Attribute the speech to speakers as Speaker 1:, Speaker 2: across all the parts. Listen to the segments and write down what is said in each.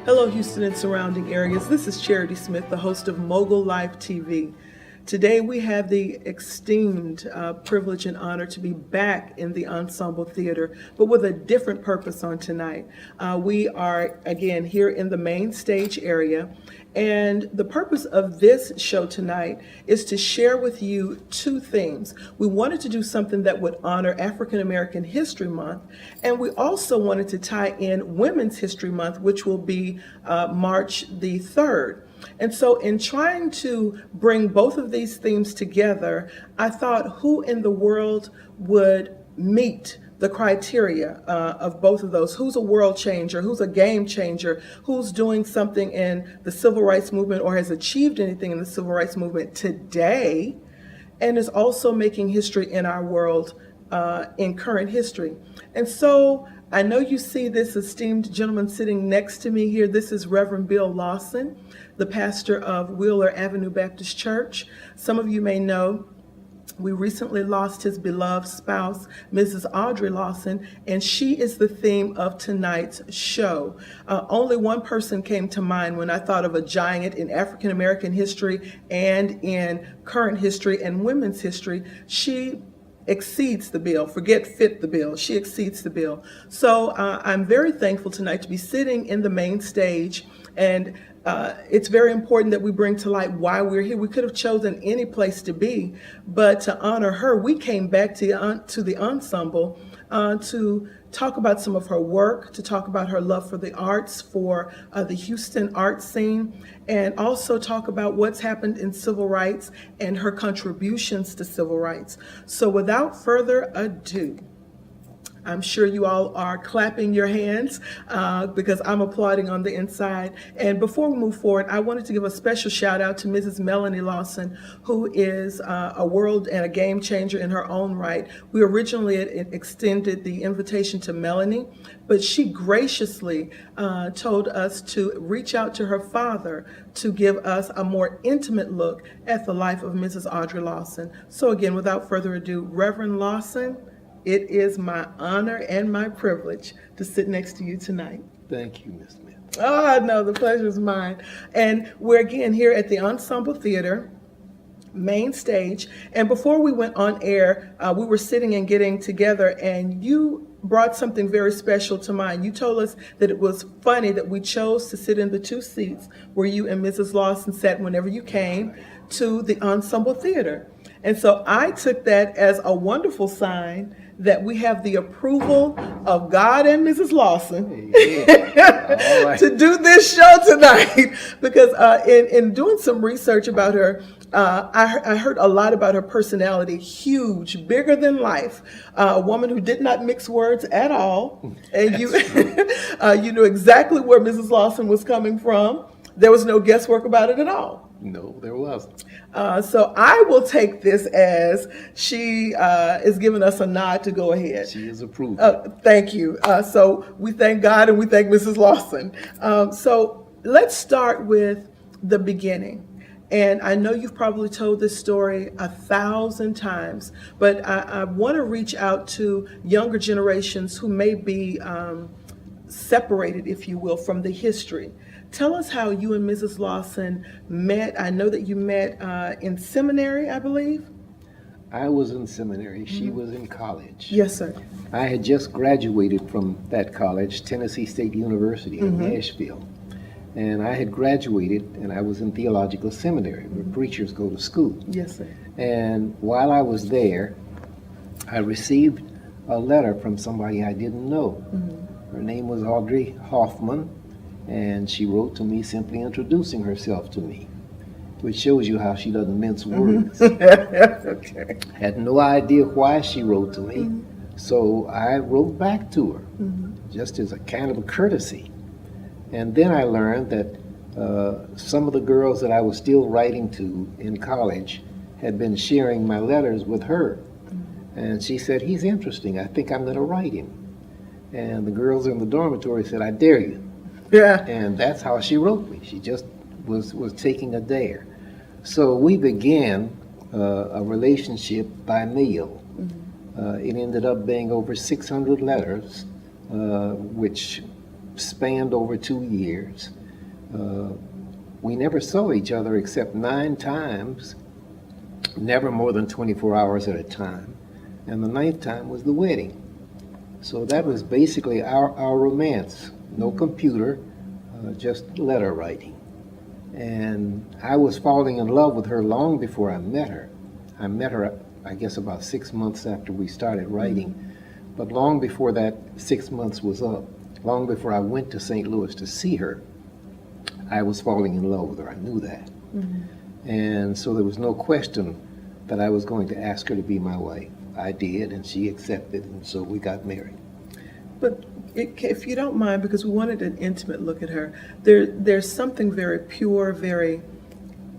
Speaker 1: Hello, Houston and surrounding areas. This is Charity Smith, the host of MOGULifeTV. Today we have the esteemed privilege and honor to be back in the Ensemble Theater, but with a different purpose on tonight. We are, again, here in the main stage area, and the purpose of this show tonight is to share with you two themes. We wanted to do something that would honor African American History Month, and we also wanted to tie in Women's History Month, which will be March the 3rd. And so in trying to bring both of these themes together, I thought, who in the world would meet the criteria of both of those? Who's a world changer? Who's a game changer? Who's doing something in the civil rights movement or has achieved anything in the civil rights movement today and is also making history in our world in current history? And so I know you see this esteemed gentleman sitting next to me here. This is Reverend Bill Lawson, the pastor of Wheeler Avenue Baptist Church. Some of you may know we recently lost his beloved spouse, Mrs. Audrey Lawson, and she is the theme of tonight's show. Only one person came to mind when I thought of a giant in African American history and in current history and women's history. She exceeds the bill. Forget fit the bill. She exceeds the bill. So I'm very thankful tonight to be sitting in the main stage, and it's very important that we bring to light why we're here. We could have chosen any place to be, but to honor her, we came back to the ensemble to talk about some of her work, to talk about her love for the arts, for the Houston art scene, and also talk about what's happened in civil rights and her contributions to civil rights. So without further ado, I'm sure you all are clapping your hands because I'm applauding on the inside. And before we move forward, I wanted to give a special shout out to Mrs. Melanie Lawson, who is a world and a game changer in her own right. We originally extended the invitation to Melanie, but she graciously told us to reach out to her father to give us a more intimate look at the life of Mrs. Audrey Lawson. So again, without further ado, Reverend Lawson, it is my honor and my privilege to sit next to you tonight.
Speaker 2: Thank you, Ms. Smith.
Speaker 1: Oh, no, the pleasure is mine. And we're again here at the Ensemble Theater, main stage. And before we went on air, we were sitting and getting together, and you brought something very special to mind. You told us that it was funny that we chose to sit in the two seats where you and Mrs. Lawson sat whenever you came to the Ensemble Theater. And so I took that as a wonderful sign that we have the approval of God and Mrs. Lawson to do this show tonight. Because in doing some research about her, I heard a lot about her personality. Huge, bigger than life, a woman who did not mix words at all. And you, you knew exactly where Mrs. Lawson was coming from. There was no guesswork about it at all.
Speaker 2: No, there wasn't.
Speaker 1: So I will take this as she is giving us a nod to go ahead.
Speaker 2: She is approved.
Speaker 1: Thank you. So we thank God and we thank Mrs. Lawson. So let's start with the beginning. And I know you've probably told this story 1,000 times, but I want to reach out to younger generations who may be separated, if you will, from the history. Tell us how you and Mrs. Lawson met. I know that you met in seminary, I believe.
Speaker 2: I was in seminary. She was in college.
Speaker 1: Yes, sir.
Speaker 2: I had just graduated from that college, Tennessee State University in Nashville. And I had graduated, and I was in theological seminary, where preachers go to school.
Speaker 1: Yes, sir.
Speaker 2: And while I was there, I received a letter from somebody I didn't know. Her name was Audrey Hoffman. And she wrote to me simply introducing herself to me, which shows you how she doesn't mince words.
Speaker 1: Okay.
Speaker 2: Had no idea why she wrote to me, so I wrote back to her, just as a kind of a courtesy. And then I learned that some of the girls that I was still writing to in college had been sharing my letters with her. And she said, "He's interesting. I think I'm going to write him." And the girls in the dormitory said, "I dare you."
Speaker 1: Yeah.
Speaker 2: And that's how she wrote me. She just was taking a dare. So we began a relationship by mail. It ended up being over 600 letters, which spanned over 2 years. We never saw each other except 9 times, never more than 24 hours at a time. And the 9th time was the wedding. So that was basically our romance. No computer, just letter writing. And I was falling in love with her long before I met her. I met her, I guess, about 6 months after we started writing. But long before that 6 months was up, long before I went to St. Louis to see her, I was falling in love with her. I knew that. And so there was no question that I was going to ask her to be my wife. I did, and she accepted, and so we got married.
Speaker 1: But if you don't mind, because we wanted an intimate look at her, there's something very pure, very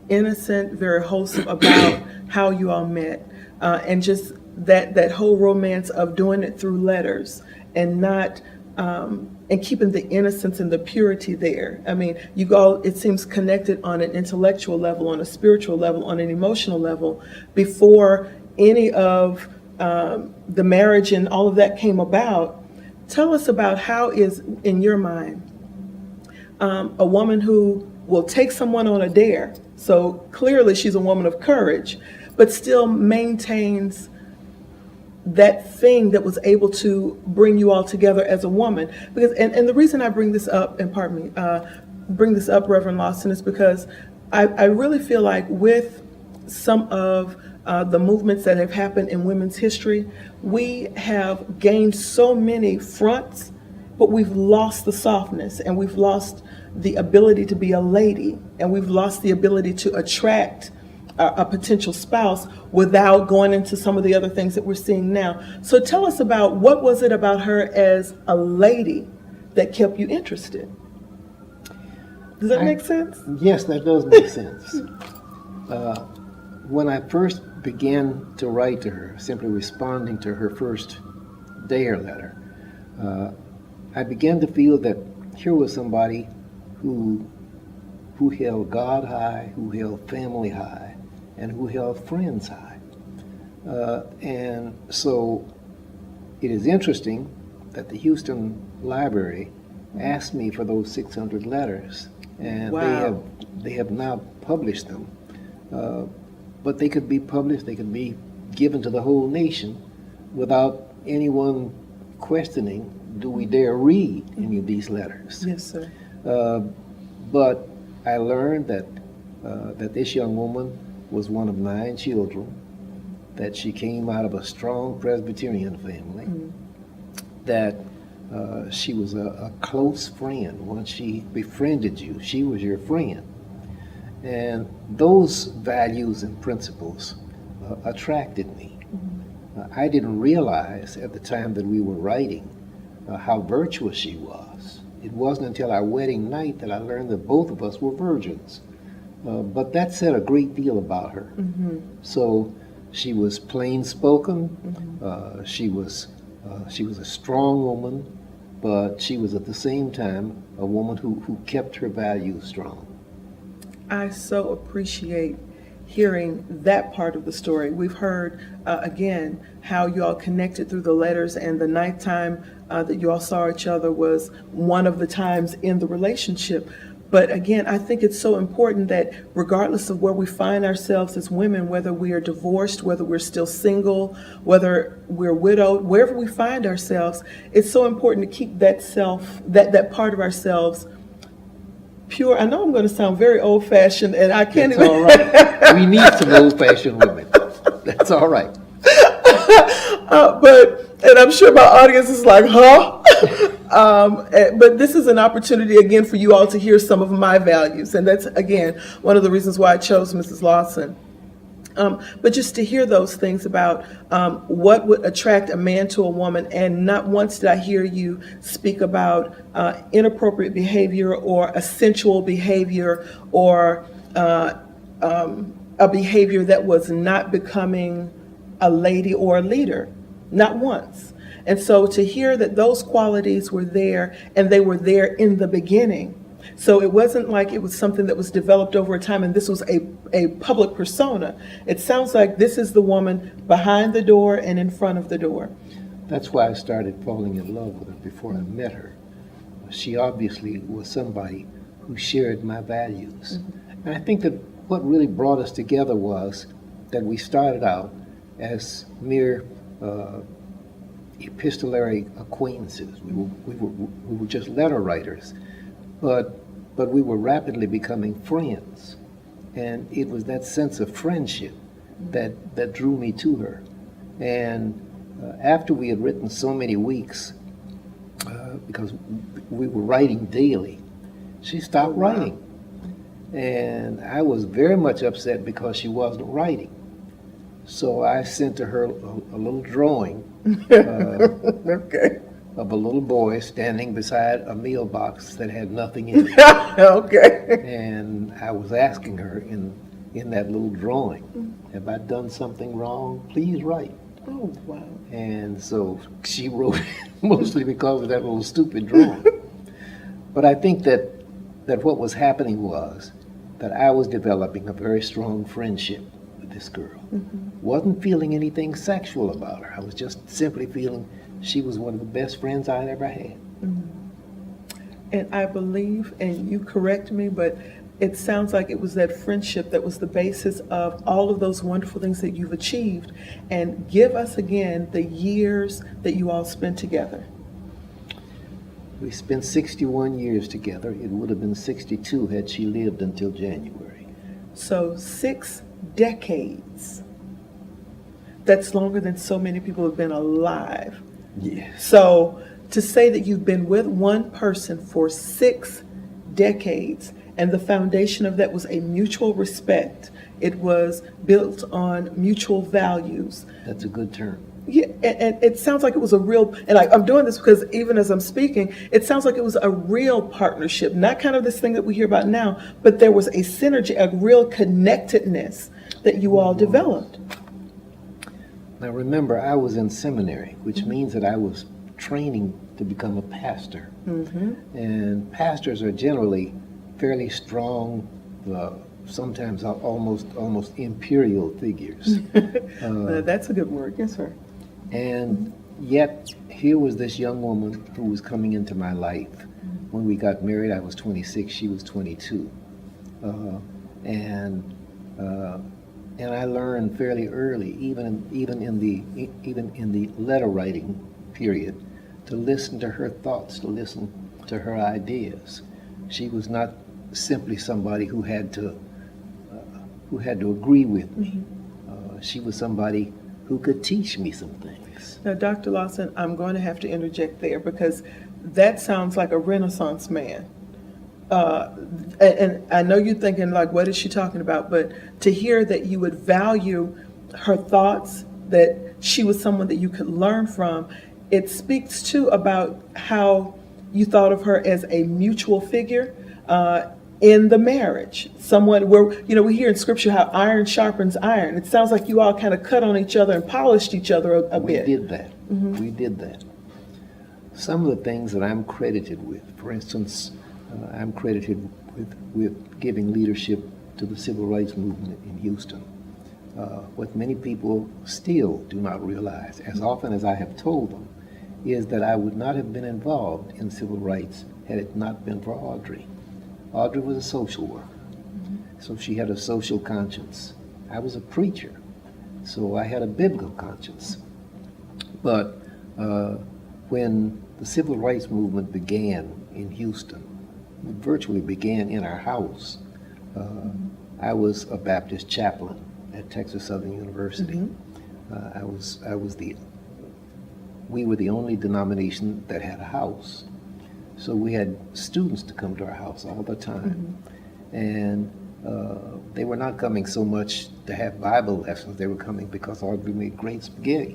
Speaker 1: innocent, very wholesome about how you all met, and just that whole romance of doing it through letters and not and keeping the innocence and the purity there. I mean, you all, it seems, connected on an intellectual level, on a spiritual level, on an emotional level before any of the marriage and all of that came about. Tell us about how is, in your mind, a woman who will take someone on a dare, so clearly she's a woman of courage, but still maintains that thing that was able to bring you all together as a woman. Because, and the reason I bring this up, and pardon me, bring this up, Reverend Lawson, is because I really feel like with some of the movements that have happened in women's history, we have gained so many fronts, but we've lost the softness, and we've lost the ability to be a lady, and we've lost the ability to attract a potential spouse without going into some of the other things that we're seeing now. So tell us about, what was it about her as a lady that kept you interested? Does that make sense?
Speaker 2: Yes, that does make sense. When I first began to write to her, simply responding to her first dare letter, I began to feel that here was somebody who held God high, who held family high, and who held friends high. And so it is interesting that the Houston Library asked me for those 600 letters, and
Speaker 1: Wow.
Speaker 2: they have now published them. But they could be published, they could be given to the whole nation without anyone questioning, do we dare read any of these letters?
Speaker 1: Yes, sir.
Speaker 2: But I learned that this young woman was one of 9 children, that she came out of a strong Presbyterian family, that she was a close friend. Once she befriended you, she was your friend. And those values and principles attracted me. I didn't realize at the time that we were writing how virtuous she was. It wasn't until our wedding night that I learned that both of us were virgins. But that said a great deal about her. So she was plain spoken. She was a strong woman, but she was at the same time a woman who kept her values strong.
Speaker 1: I so appreciate hearing that part of the story. We've heard, again, how you all connected through the letters, and the 9th time that you all saw each other was one of the times in the relationship. But again, I think it's so important that regardless of where we find ourselves as women, whether we are divorced, whether we're still single, whether we're widowed, wherever we find ourselves, it's so important to keep that that part of ourselves pure. I know I'm going to sound very old-fashioned, and I can't
Speaker 2: That's all right. We need some old-fashioned women. That's all right.
Speaker 1: And I'm sure my audience is like, huh? But this is an opportunity, again, for you all to hear some of my values. And that's, again, one of the reasons why I chose Mrs. Lawson. But just to hear those things about what would attract a man to a woman, and not once did I hear you speak about inappropriate behavior or a sensual behavior or a behavior that was not becoming a lady or a leader, not once. And so to hear that those qualities were there, and they were there in the beginning. So it wasn't like it was something that was developed over time and this was a public persona. It sounds like this is the woman behind the door and in front of the door.
Speaker 2: That's why I started falling in love with her before I met her. She obviously was somebody who shared my values. And I think that what really brought us together was that we started out as mere epistolary acquaintances. We were just letter writers, but we were rapidly becoming friends. And it was that sense of friendship that drew me to her. And after we had written so many weeks, because we were writing daily, she stopped writing. And I was very much upset because she wasn't writing. So I sent to her a little drawing
Speaker 1: Okay.
Speaker 2: of a little boy standing beside a meal box that had nothing in it.
Speaker 1: Okay.
Speaker 2: And I was asking her in that little drawing, have I done something wrong? Please write.
Speaker 1: Oh, wow.
Speaker 2: And so she wrote mostly because of that little stupid drawing. But I think that what was happening was that I was developing a very strong friendship with this girl. Wasn't feeling anything sexual about her. I was just simply feeling she was one of the best friends I'd ever had.
Speaker 1: And I believe, and you correct me, but it sounds like it was that friendship that was the basis of all of those wonderful things that you've achieved. And give us again the years that you all spent together.
Speaker 2: We spent 61 years together. It would have been 62 had she lived until January.
Speaker 1: So 6 decades. That's longer than so many people have been alive.
Speaker 2: Yes.
Speaker 1: So to say that you've been with one person for 6 decades, and the foundation of that was a mutual respect. It was built on mutual values.
Speaker 2: That's a good term.
Speaker 1: Yeah, and it sounds like it was a real, and I'm doing this because even as I'm speaking, it sounds like it was a real partnership, not kind of this thing that we hear about now, but there was a synergy, a real connectedness that you all developed.
Speaker 2: Now remember, I was in seminary, which means that I was training to become a pastor. And pastors are generally fairly strong, sometimes almost imperial figures.
Speaker 1: That's a good word, yes, sir.
Speaker 2: And yet, here was this young woman who was coming into my life. When we got married, I was 26, she was 22. And I learned fairly early, even in the letter writing period, to listen to her thoughts, to listen to her ideas. She was not simply somebody who had to agree with me. She was somebody who could teach me some things.
Speaker 1: Now, Dr. Lawson, I'm going to have to interject there because that sounds like a Renaissance man. And I know you're thinking, like, what is she talking about? But to hear that you would value her thoughts, that she was someone that you could learn from, it speaks too about how you thought of her as a mutual figure in the marriage. Someone where, we hear in scripture how iron sharpens iron. It sounds like you all kind of cut on each other and polished each other a bit.
Speaker 2: We did that. We did that. Some of the things that I'm credited with, for instance, I'm credited with giving leadership to the civil rights movement in Houston. What many people still do not realize, as often as I have told them, is that I would not have been involved in civil rights had it not been for Audrey. Audrey was a social worker, so she had a social conscience. I was a preacher, so I had a biblical conscience. But when the civil rights movement began in Houston, it virtually began in our house. I was a Baptist chaplain at Texas Southern University. We were the only denomination that had a house. So we had students to come to our house all the time. And they were not coming so much to have Bible lessons, they were coming because Audrey made great spaghetti.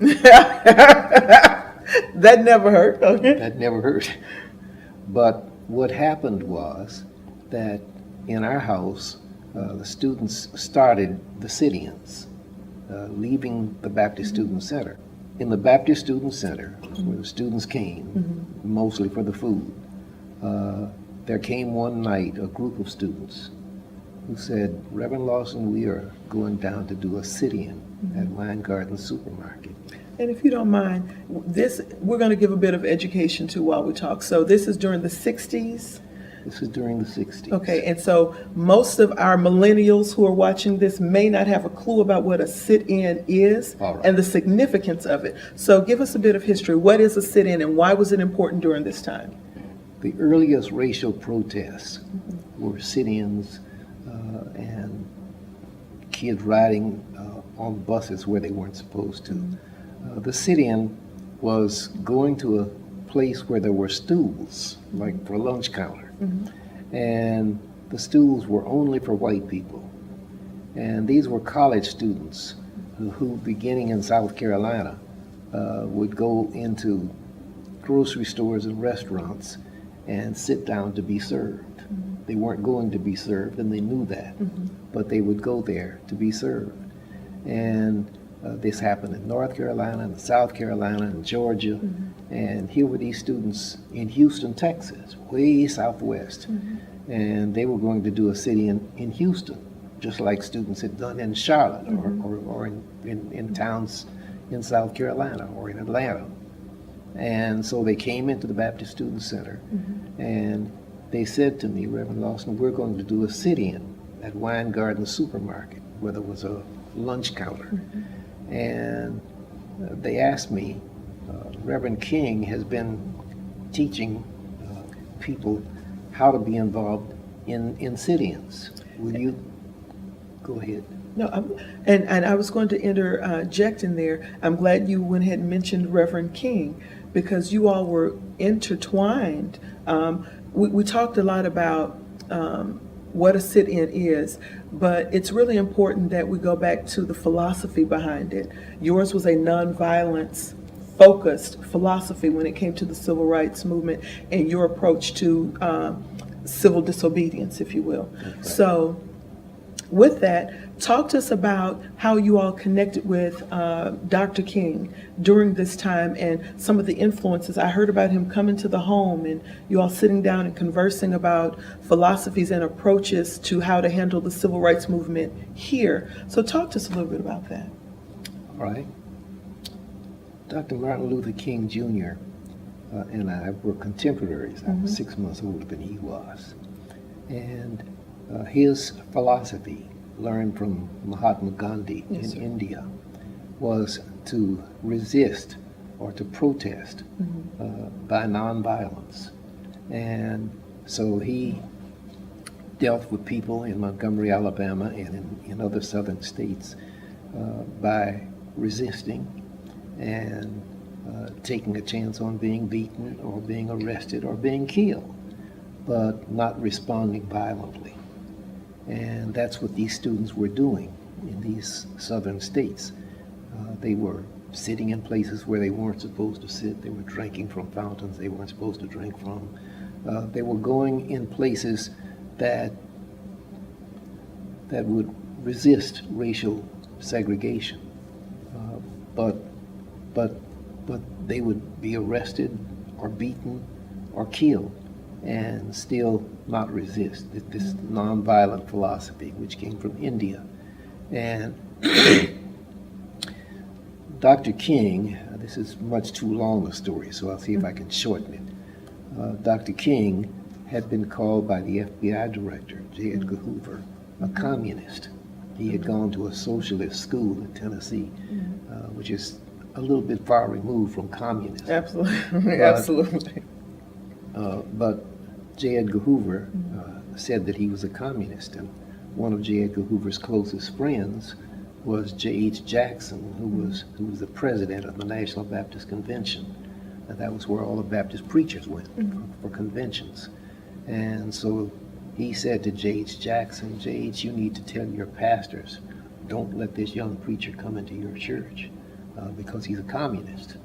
Speaker 1: That never hurt, okay?
Speaker 2: That never hurt. But what happened was that in our house, the students started the sit-ins, leaving the Baptist Student Center. In the Baptist Student Center, where the students came, mostly for the food, there came one night a group of students who said, Reverend Lawson, we are going down to do a sit-in at Wine Garden Supermarket.
Speaker 1: And if you don't mind, we're going to give a bit of education too while we talk. So this is during the 60s.
Speaker 2: This is during the 60s.
Speaker 1: Okay, and so most of our millennials who are watching this may not have a clue about what a sit-in is
Speaker 2: All right.
Speaker 1: and the significance of it. So give us a bit of history. What is a sit-in and why was it important during this time?
Speaker 2: The earliest racial protests were sit-ins and kids riding on buses where they weren't supposed to. The sit-in was going to a place where there were stools, like for a lunch counter. And the stools were only for white people. And these were college students who beginning in South Carolina, would go into grocery stores and restaurants and sit down to be served. They weren't going to be served, and they knew that, but they would go there to be served. And this happened in North Carolina, and South Carolina, and Georgia, and here were these students in Houston, Texas, way southwest, and they were going to do a sit-in in Houston, just like students had done in Charlotte or in towns in South Carolina or in Atlanta. And so they came into the Baptist Student Center, and they said to me, Reverend Lawson, we're going to do a sit-in at Wine Garden Supermarket, where there was a lunch counter. And they asked me, Reverend King has been teaching people how to be involved in sit-ins. Will you go ahead?
Speaker 1: No, and I was going to interject in there. I'm glad you went ahead and mentioned Reverend King because you all were intertwined. We talked a lot about what a sit-in is, but it's really important that we go back to the philosophy behind it. Yours was a nonviolence focused philosophy when it came to the civil rights movement and your approach to civil disobedience, if you will.
Speaker 2: Okay.
Speaker 1: So with that, talk to us about how you all connected with Dr. King during this time and some of the influences. I heard about him coming to the home and you all sitting down and conversing about philosophies and approaches to how to handle the civil rights movement here. So talk to us a little bit about that.
Speaker 2: All right. Dr. Martin Luther King Jr. And I were contemporaries. I was 6 months older than he was. And his philosophy, learned from Mahatma Gandhi in India, was to resist or to protest by nonviolence. And so he dealt with people in Montgomery, Alabama, and in other southern states by resisting and taking a chance on being beaten or being arrested or being killed, but not responding violently. And that's what these students were doing in these southern states. They were sitting in places where they weren't supposed to sit. They were drinking from fountains they weren't supposed to drink from. They were going in places that would resist racial segregation. But they would be arrested or beaten or killed and still not resist this nonviolent philosophy which came from India. And Dr. King, this is much too long a story, so I'll see if I can shorten it. Dr. King had been called by the FBI director, J. Edgar Hoover, a communist. He had gone to a socialist school in Tennessee, which is a little bit far removed from communism.
Speaker 1: Absolutely, absolutely.
Speaker 2: But J. Edgar Hoover said that he was a communist, and one of J. Edgar Hoover's closest friends was J.H. Jackson, who was the president of the National Baptist Convention. And that was where all the Baptist preachers went for conventions. And so he said to J.H. Jackson, J.H., you need to tell your pastors, don't let this young preacher come into your church because he's a communist.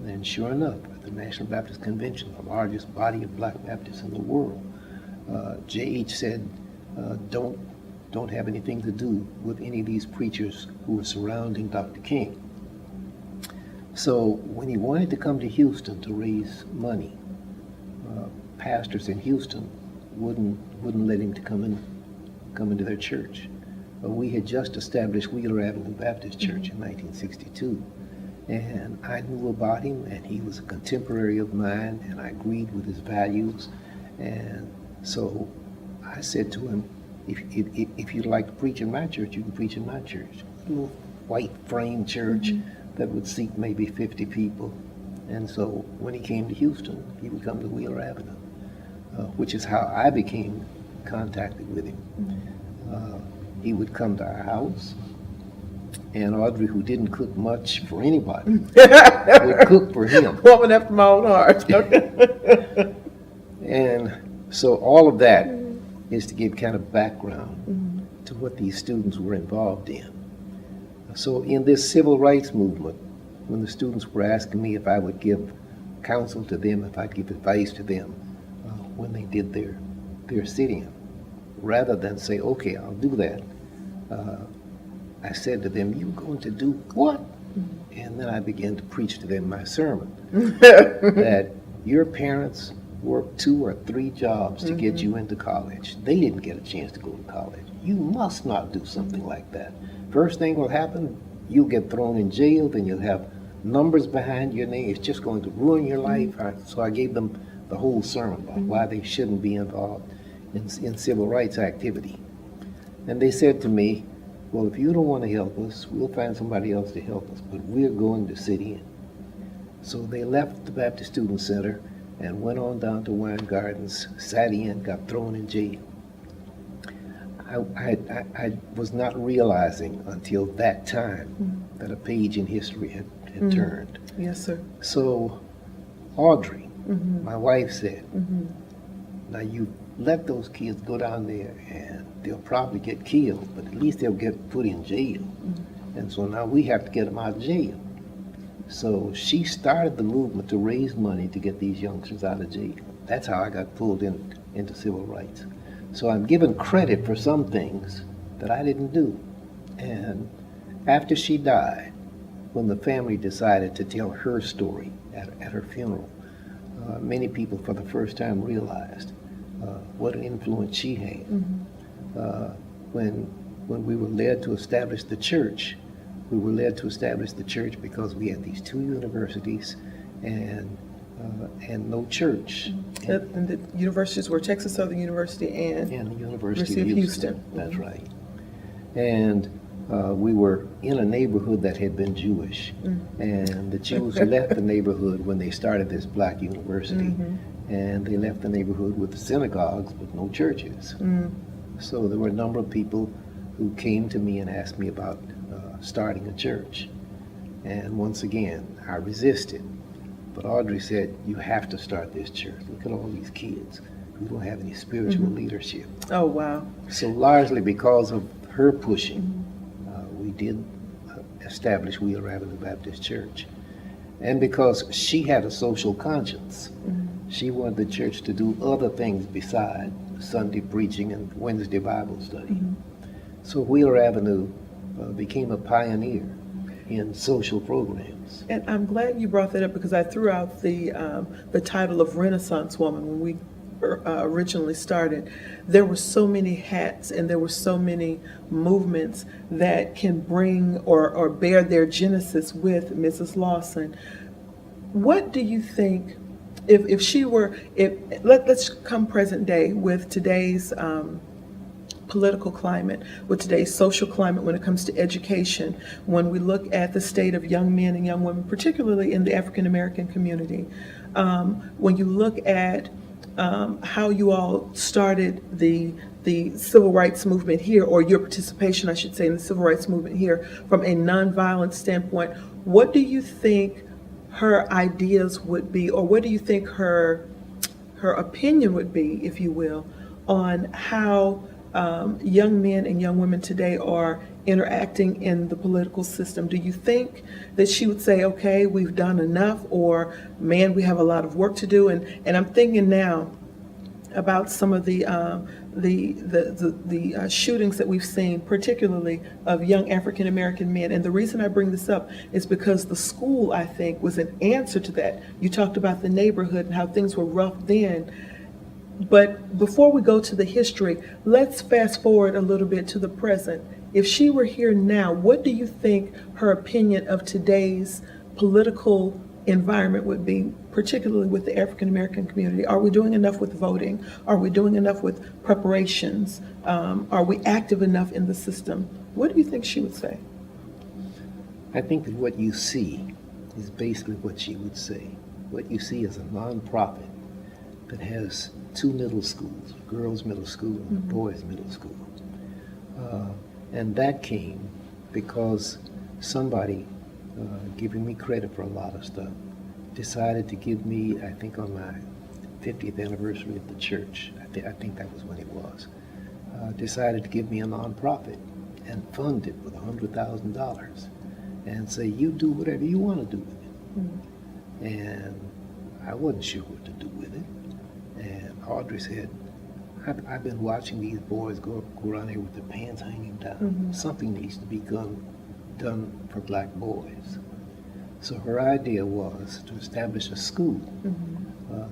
Speaker 2: And sure enough, at the National Baptist Convention, the largest body of black Baptists in the world, J.H. said, don't have anything to do with any of these preachers who were surrounding Dr. King. So when he wanted to come to Houston to raise money, pastors in Houston wouldn't let him to come into their church. We had just established Wheeler Avenue Baptist Church in 1962. And I knew about him, and he was a contemporary of mine, and I agreed with his values. And So I said to him, if you'd like to preach in my church, you can preach in my church. A little white frame church that would seat maybe 50 people. And so when he came to Houston, he would come to Wheeler Avenue, which is how I became contacted with him. He would come to our house, and Audrey, who didn't cook much for anybody, would cook for him.
Speaker 1: Woman after my own heart.
Speaker 2: And so all of that is to give kind of background to what these students were involved in. So in this civil rights movement, when the students were asking me if I would give counsel to them, if I'd give advice to them when they did their sit-in, rather than say, okay, I'll do that, I said to them, you're going to do what? And then I began to preach to them my sermon, that your parents worked 2 or 3 jobs to get you into college. They didn't get a chance to go to college. You must not do something like that. First thing will happen, you'll get thrown in jail, then you'll have numbers behind your name. It's just going to ruin your life. So I gave them the whole sermon about why they shouldn't be involved in civil rights activity. And they said to me, well, if you don't want to help us, we'll find somebody else to help us, but we're going to sit in. So they left the Baptist Student Center and went on down to Wine Gardens, sat in, got thrown in jail. I was not realizing until that time that a page in history had turned.
Speaker 1: Yes, sir.
Speaker 2: So Audrey, my wife, said, now you let those kids go down there and they'll probably get killed, but at least they'll get put in jail. And so now we have to get them out of jail. So she started the movement to raise money to get these youngsters out of jail. That's how I got pulled into civil rights. So I'm given credit for some things that I didn't do. And after she died, when the family decided to tell her story at her funeral, many people for the first time realized what an influence she had. When we were led to establish the church, we were led to establish the church because we had these 2 universities and no church.
Speaker 1: And the universities were Texas Southern University and
Speaker 2: the University of Houston. That's right. And we were in a neighborhood that had been Jewish, and the Jews left the neighborhood when they started this black university, and they left the neighborhood with the synagogues but no churches. So there were a number of people who came to me and asked me about starting a church. And once again, I resisted. But Audrey said, you have to start this church. Look at all these kids who don't have any spiritual leadership.
Speaker 1: Oh, wow.
Speaker 2: So largely because of her pushing, we did establish Wheeler Avenue Baptist Church. And because she had a social conscience, she wanted the church to do other things beside Sunday preaching and Wednesday Bible study. So Wheeler Avenue became a pioneer in social programs.
Speaker 1: And I'm glad you brought that up because I threw out the title of Renaissance Woman when we originally started. There were so many hats and there were so many movements that can bring or bear their genesis with Mrs. Lawson. What do you think, if she were, let's come present day with today's political climate, with today's social climate when it comes to education, when we look at the state of young men and young women, particularly in the African American community, when you look at how you all started the civil rights movement here, or your participation, I should say, in the civil rights movement here from a nonviolent standpoint, what do you think her ideas would be, or what do you think her opinion would be, if you will, on how young men and young women today are interacting in the political system? Do you think that she would say, okay, we've done enough, or man, we have a lot of work to do? And I'm thinking now about some of the shootings that we've seen, particularly of young African American men. And the reason I bring this up is because the school, I think, was an answer to that. You talked about the neighborhood and how things were rough then. But before we go to the history, let's fast forward a little bit to the present. If she were here now, what do you think her opinion of today's political environment would be, particularly with the African American community. Are we doing enough with voting? Are we doing enough with preparations? Are we active enough in the system? What do you think she would say?
Speaker 2: I think that what you see is basically what she would say. What you see is a nonprofit that has two middle schools, a girls' middle school and a boys' middle school. And that came because somebody, giving me credit for a lot of stuff, decided to give me, I think on my 50th anniversary of the church, I think that was when it was, decided to give me a nonprofit and fund it with $100,000 and say, you do whatever you want to do with it. And I wasn't sure what to do with it. And Audrey said, I've been watching these boys go around here with their pants hanging down. Something needs to be done for black boys. So her idea was to establish a school.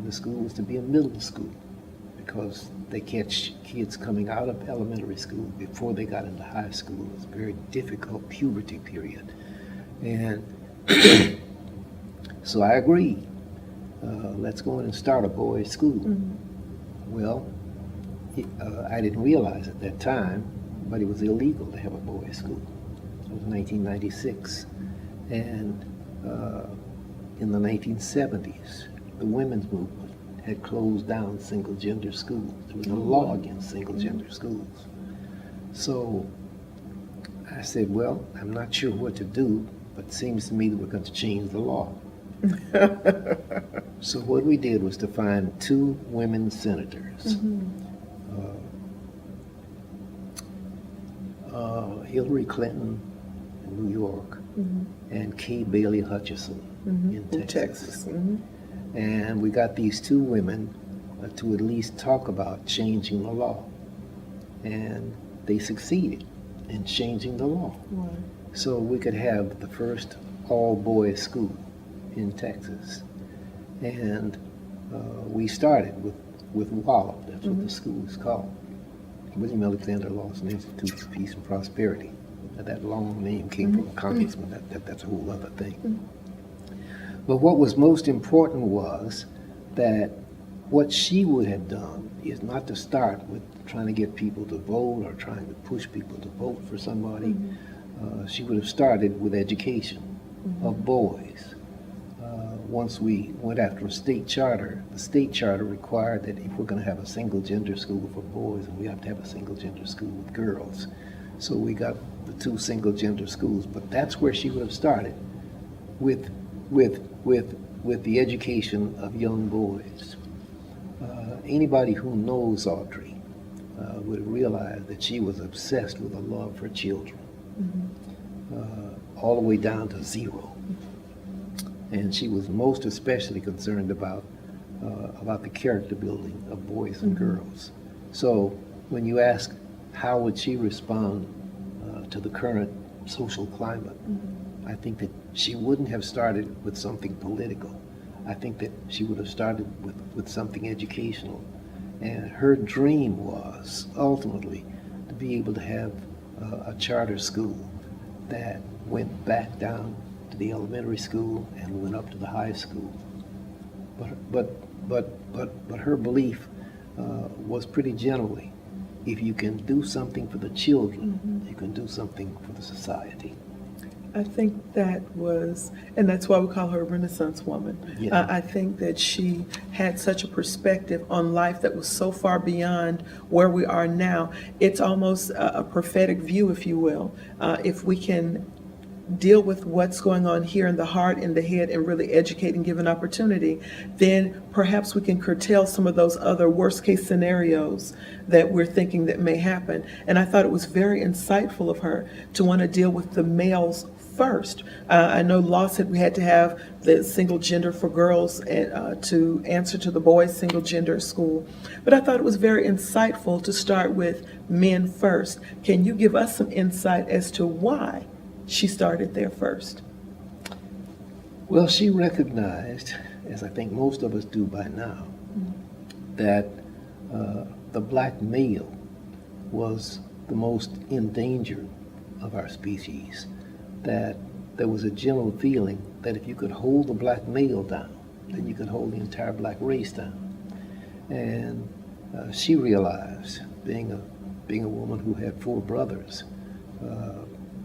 Speaker 2: The school was to be a middle school because they catch kids coming out of elementary school before they got into high school. It was a very difficult puberty period. And so I agreed. Let's go in and start a boys' school. Well, I didn't realize at that time, but it was illegal to have a boys' school. It was 1996. And in the 1970s, the women's movement had closed down single-gender schools. There was a law against single-gender schools. So I said, well, I'm not sure what to do, but it seems to me that we're going to change the law. So what we did was to find two women senators, Hillary Clinton in New York and Kay Bailey Hutchison in Texas. And we got these two women to at least talk about changing the law. And they succeeded in changing the law. So we could have the first all-boys school in Texas. And we started with WALLAP, that's what the school is called. William Alexander Lawson Institute for Peace and Prosperity. That long name came from a congressman, that's a whole other thing. But what was most important was that what she would have done is not to start with trying to get people to vote or trying to push people to vote for somebody. She would have started with education of boys. Once we went after a state charter, the state charter required that if we're going to have a single-gender school for boys, we have to have a single-gender school with girls. So we got the two single-gender schools, but that's where she would have started, with the education of young boys. Anybody who knows Audrey would realize that she was obsessed with a love for children, all the way down to zero. And she was most especially concerned about the character building of boys and girls. So when you ask how would she respond to the current social climate, I think that she wouldn't have started with something political. I think that she would have started with something educational. And her dream was ultimately to be able to have a charter school that went back down to the elementary school and went up to the high school. But her belief was pretty generally, if you can do something for the children, you can do something for the society.
Speaker 1: I think that was, and that's why we call her a Renaissance woman.
Speaker 2: Yeah.
Speaker 1: I think that she had such a perspective on life that was so far beyond where we are now. It's almost a prophetic view, if you will. If we can deal with what's going on here in the heart and the head and really educate and give an opportunity, then perhaps we can curtail some of those other worst case scenarios that we're thinking that may happen. And I thought it was very insightful of her to want to deal with the males first. I know law said we had to have the single gender for girls to answer to the boys' single gender school. But I thought it was very insightful to start with men first. Can you give us some insight as to why she started there first?
Speaker 2: Well, she recognized, as I think most of us do by now, that the black male was the most endangered of our species, that there was a general feeling that if you could hold the black male down, then you could hold the entire black race down. And she realized, being a woman who had 4 brothers,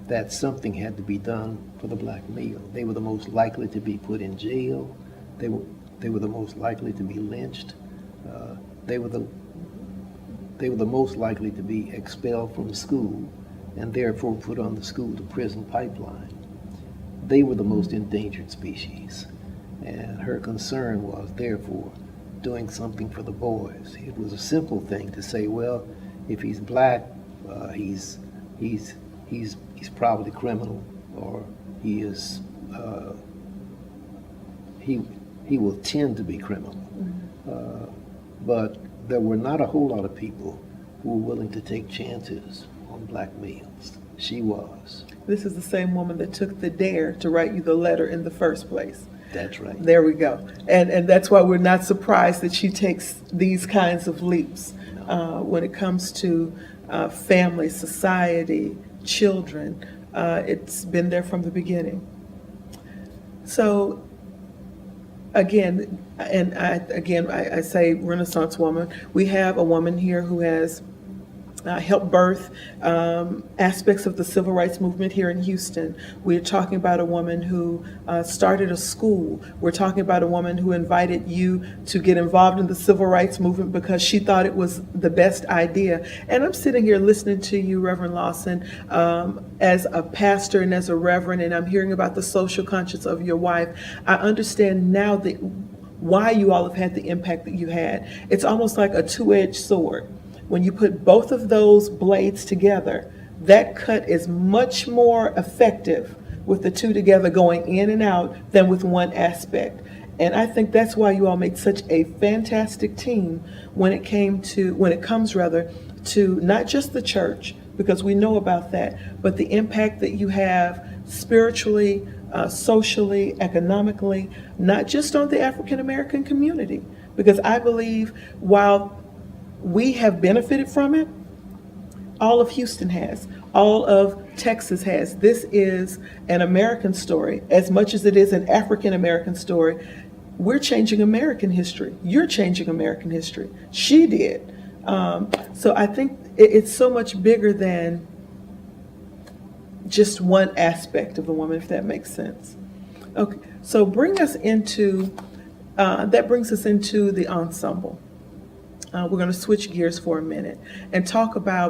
Speaker 2: that something had to be done for the black male. They were the most likely to be put in jail. They were the most likely to be lynched. They were the most likely to be expelled from school and therefore put on the school to prison pipeline. They were the most endangered species. And her concern was, therefore, doing something for the boys. It was a simple thing to say, well, if he's black, he's probably criminal, or he will tend to be criminal. But there were not a whole lot of people who were willing to take chances on black males. She was.
Speaker 1: This is the same woman that took the dare to write you the letter in the first place.
Speaker 2: That's right.
Speaker 1: There we go. And that's why we're not surprised that she takes these kinds of leaps when it comes to family, society, children. It's been there from the beginning. So again, I say Renaissance woman. We have a woman here who has helped birth aspects of the civil rights movement here in Houston. We're talking about a woman who started a school. We're talking about a woman who invited you to get involved in the civil rights movement because she thought it was the best idea. And I'm sitting here listening to you, Reverend Lawson, as a pastor and as a reverend, and I'm hearing about the social conscience of your wife. I understand now why you all have had the impact that you had. It's almost like a two-edged sword. When you put both of those blades together, that cut is much more effective with the two together going in and out than with one aspect. And I think that's why you all made such a fantastic team when it comes to not just the church, because we know about that, but the impact that you have spiritually, socially, economically, not just on the African American community. Because I believe while we have benefited from it, all of Houston has, all of Texas has. This is an American story as much as it is an African American story. We're changing American history. You're changing American history. She did. So I think it's so much bigger than just one aspect of the woman, if that makes sense. Okay, so that brings us into the ensemble. We're going to switch gears for a minute and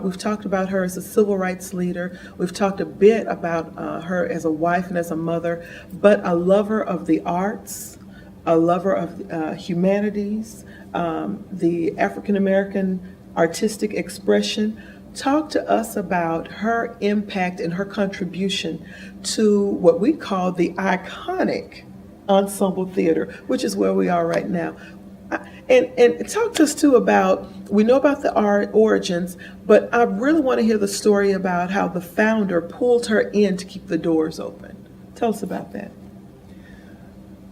Speaker 1: we've talked about her as a civil rights leader. We've talked a bit about her as a wife and as a mother, but a lover of the arts, a lover of humanities, the African American artistic expression. Talk to us about her impact and her contribution to what we call the iconic Ensemble Theater, which is where we are right now. And talk to us too about, we know about the art origins, but I really want to hear the story about how the founder pulled her in to keep the doors open. Tell us about that.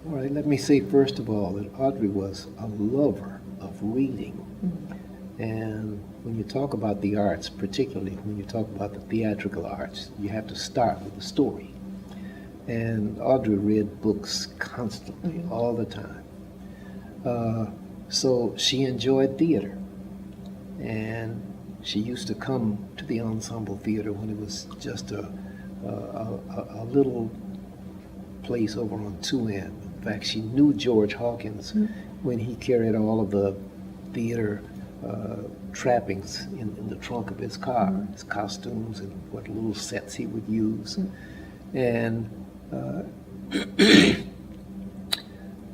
Speaker 2: All right, let me say first of all that Audrey was a lover of reading. Mm-hmm. And when you talk about the arts, particularly when you talk about the theatrical arts, you have to start with the story. And Audrey read books constantly, mm-hmm. all the time. So she enjoyed theater, and she used to come to the Ensemble Theater when it was just a little place over on 2M. In fact, she knew George Hawkins mm-hmm. when he carried all of the theater trappings in the trunk of his car, mm-hmm. his costumes and what little sets he would use. Mm-hmm. And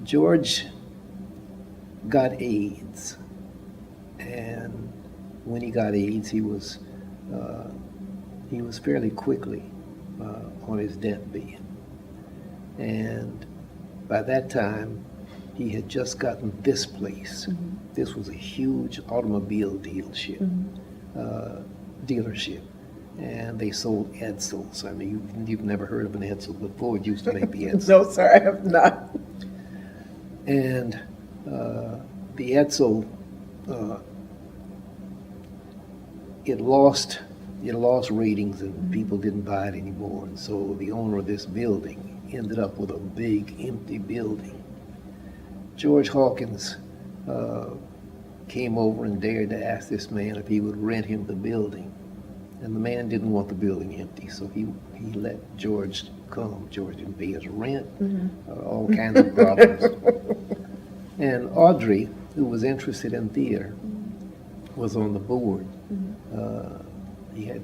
Speaker 2: George got AIDS, and when he got AIDS, he was fairly quickly on his deathbed. And by that time, he had just gotten this place. Mm-hmm. This was a huge automobile dealership, and they sold Edsels. I mean, you've never heard of an Edsel, but Ford used to make the Edsel.
Speaker 1: No, sir, I have not.
Speaker 2: And the Edsel, it lost it lost ratings and people didn't buy it anymore. And so the owner of this building ended up with a big empty building. George Hawkins came over and dared to ask this man if he would rent him the building. And the man didn't want the building empty, so he let George come. George didn't pay his rent, all kinds of problems. And Audrey, who was interested in theater, was on the board. He had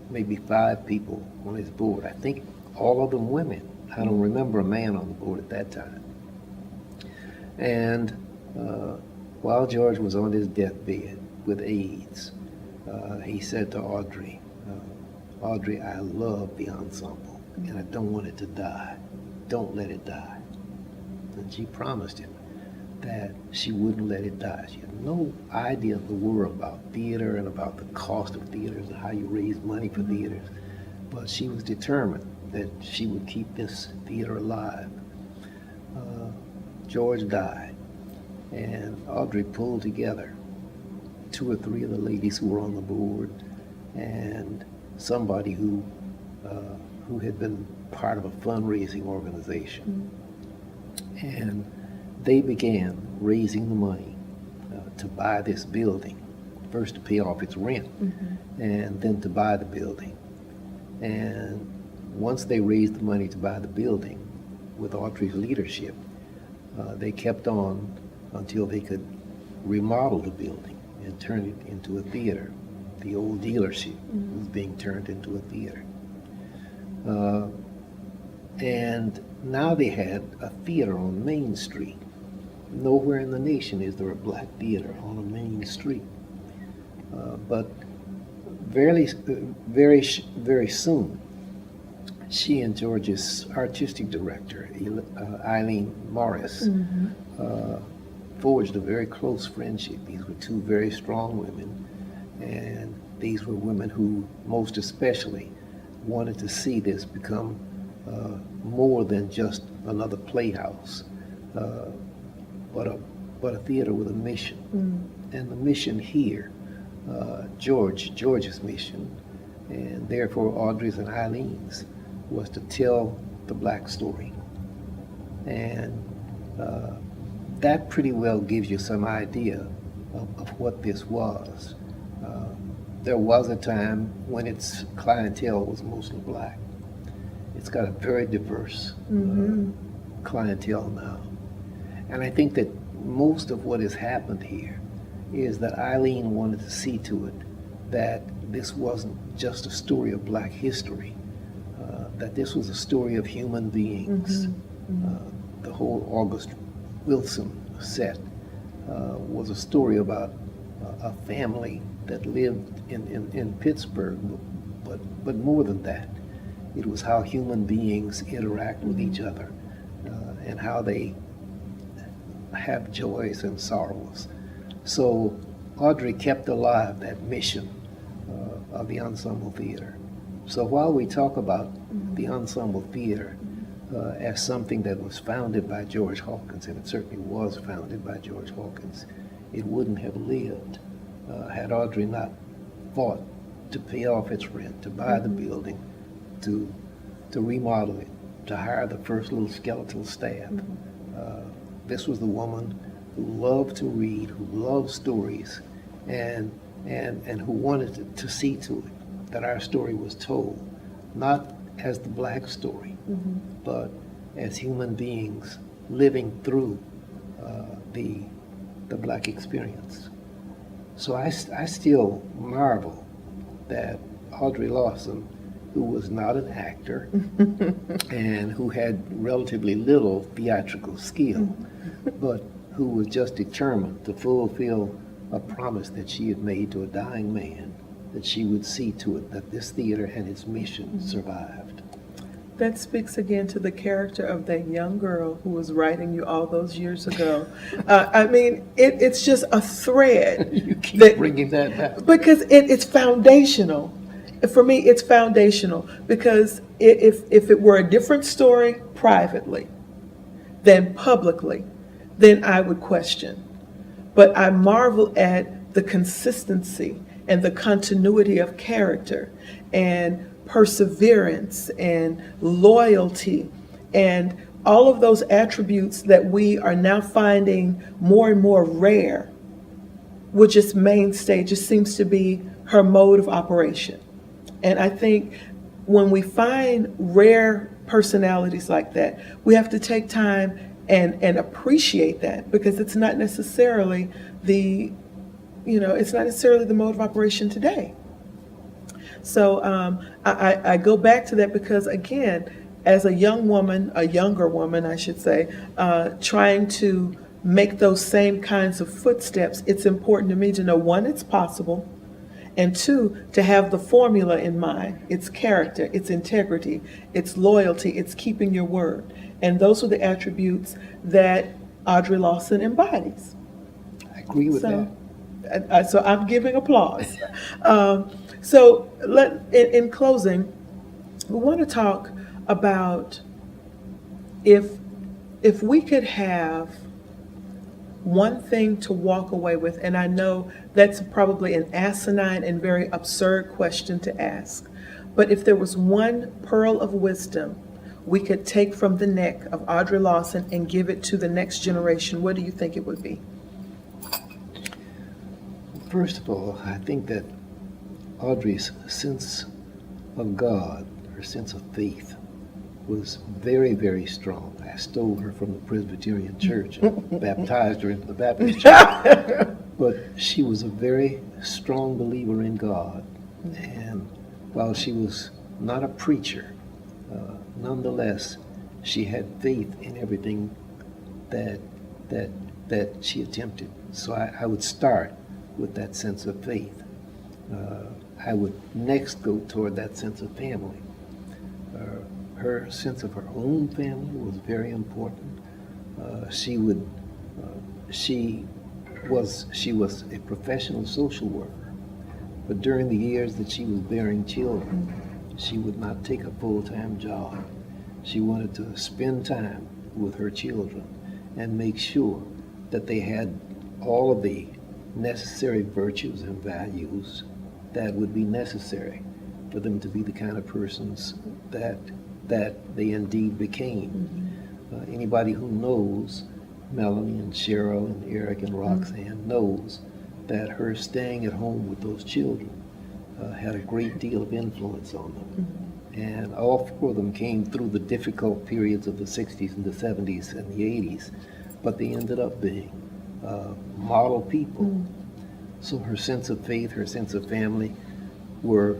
Speaker 2: maybe 5 people on his board. I think all of them women. I don't remember a man on the board at that time. And while George was on his deathbed with AIDS, he said to Audrey, Audrey, I love the ensemble, and I don't want it to die. Don't let it die. And she promised him that she wouldn't let it die. She had no idea of the world about theater and about the cost of theaters and how you raise money for theaters, but she was determined that she would keep this theater alive. George died, and Audrey pulled together 2 or 3 of the ladies who were on the board and somebody who had been part of a fundraising organization. And they began raising the money to buy this building, first to pay off its rent, and then to buy the building. And once they raised the money to buy the building, with Audrey's leadership, they kept on until they could remodel the building and turn it into a theater. The old dealership was being turned into a theater. And now they had a theater on Main Street. Nowhere in the nation is there a black theater on a main street. But very soon, she and George's artistic director, Eileen Morris, forged a very close friendship. These were 2 very strong women, and these were women who most especially wanted to see this become more than just another playhouse, but a theater with a mission. And the mission here, George's mission, and therefore Audrey's and Eileen's, was to tell the black story. And that pretty well gives you some idea of what this was. There was a time when its clientele was mostly black. It's got a very diverse clientele now. And I think that most of what has happened here is that Eileen wanted to see to it that this wasn't just a story of black history, that this was a story of human beings. The whole August Wilson set was a story about a family that lived in Pittsburgh, but more than that, it was how human beings interact with each other and how they have joys and sorrows. So Audrey kept alive that mission of the Ensemble Theater. So while we talk about the Ensemble Theater as something that was founded by George Hawkins, and it certainly was founded by George Hawkins, it wouldn't have lived had Audrey not fought to pay off its rent, to buy the building, to remodel it, to hire the first little skeletal staff. This was the woman who loved to read, who loved stories, and who wanted to see to it that our story was told, not as the black story, but as human beings living through the black experience. So I still marvel that Audrey Lawson, who was not an actor and who had relatively little theatrical skill, but who was just determined to fulfill a promise that she had made to a dying man, that she would see to it that this theater and its mission survived.
Speaker 1: That speaks again to the character of that young girl who was writing you all those years ago. I mean, it's just a thread.
Speaker 2: You keep bringing that back.
Speaker 1: Because it's foundational. For me, it's foundational because if it were a different story privately than publicly, then I would question. But I marvel at the consistency and the continuity of character and perseverance and loyalty and all of those attributes that we are now finding more and more rare would just mainstay, just seems to be her mode of operation. And I think when we find rare personalities like that, we have to take time and appreciate that, because it's not necessarily it's not necessarily the mode of operation today. So I go back to that because, again, as a younger woman, I should say, trying to make those same kinds of footsteps, it's important to me to know, one, it's possible, and two, to have the formula in mind. It's character, it's integrity, it's loyalty, it's keeping your word. And those are the attributes that Audrey Lawson embodies.
Speaker 2: I agree with that.
Speaker 1: So I'm giving applause. In closing, we want to talk about if we could have one thing to walk away with, and I know that's probably an asinine and very absurd question to ask, but if there was one pearl of wisdom we could take from the neck of Audrey Lawson and give it to the next generation, what do you think it would be?
Speaker 2: First of all, I think that Audrey's sense of God, her sense of faith, was very, very strong. I stole her from the Presbyterian Church and baptized her into the Baptist Church. But she was a very strong believer in God. And while she was not a preacher, nonetheless, she had faith in everything that she attempted. So I would start with that sense of faith. I would next go toward that sense of family. Her sense of her own family was very important. She was a professional social worker, but during the years that she was bearing children, she would not take a full-time job. She wanted to spend time with her children and make sure that they had all of the necessary virtues and values that would be necessary for them to be the kind of persons that they indeed became. Anybody who knows Melanie and Cheryl and Eric and Roxanne knows that her staying at home with those children had a great deal of influence on them. And all four of them came through the difficult periods of the 60s and the 70s and the 80s, but they ended up being model people. So her sense of faith, her sense of family were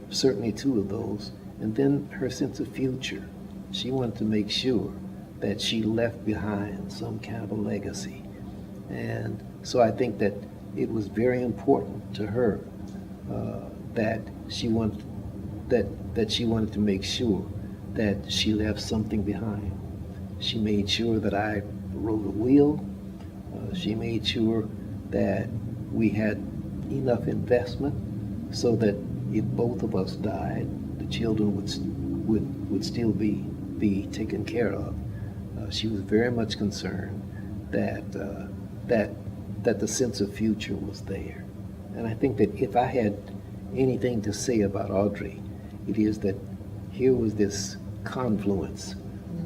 Speaker 2: certainly two of those. And then her sense of future. She wanted to make sure that she left behind some kind of a legacy. And so I think that it was very important to her that she wanted to make sure that she left something behind. She made sure that I wrote a will. She made sure that we had enough investment so that if both of us died, the children would still be taken care of. She was very much concerned that the sense of future was there. And I think that if I had anything to say about Audrey, it is that here was this confluence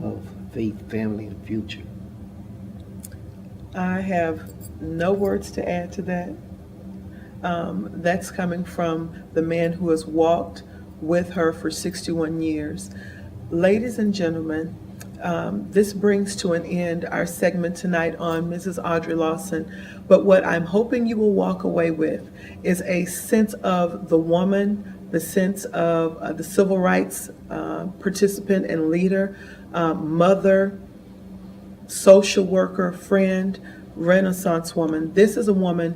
Speaker 2: of faith, family, and future.
Speaker 1: I have no words to add to that. That's coming from the man who has walked with her for 61 years. Ladies and gentlemen, this brings to an end our segment tonight on Mrs. Audrey Lawson. But what I'm hoping you will walk away with is a sense of the woman, the sense of the civil rights participant and leader, mother, social worker, friend, Renaissance woman. This is a woman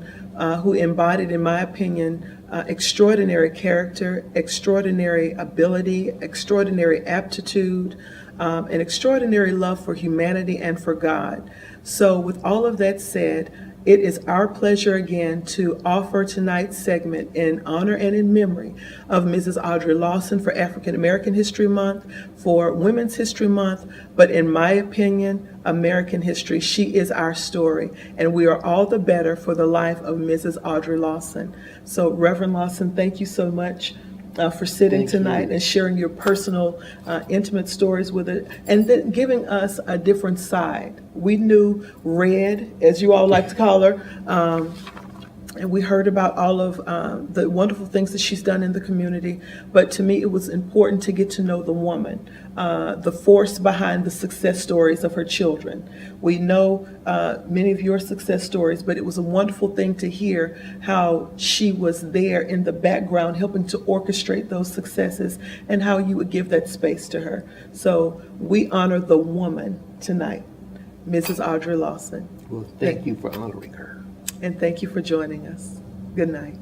Speaker 1: who embodied, in my opinion, extraordinary character, extraordinary ability, extraordinary aptitude, an extraordinary love for humanity and for God. So with all of that said, It is our pleasure again to offer tonight's segment in honor and in memory of Mrs. Audrey Lawson for African American History Month, for Women's History Month, but in my opinion, American history. She is our story, and we are all the better for the life of Mrs. Audrey Lawson. So, Reverend Lawson, thank you so much for sitting tonight and sharing your personal, intimate stories with it, and then giving us a different side. We knew Red, as you all like to call her, and we heard about all of the wonderful things that she's done in the community. But to me, it was important to get to know the woman, the force behind the success stories of her children. We know many of your success stories, but it was a wonderful thing to hear how she was there in the background helping to orchestrate those successes and how you would give that space to her. So we honor the woman tonight, Mrs. Audrey Lawson.
Speaker 2: Well, thank you for honoring her.
Speaker 1: And thank you for joining us. Good night.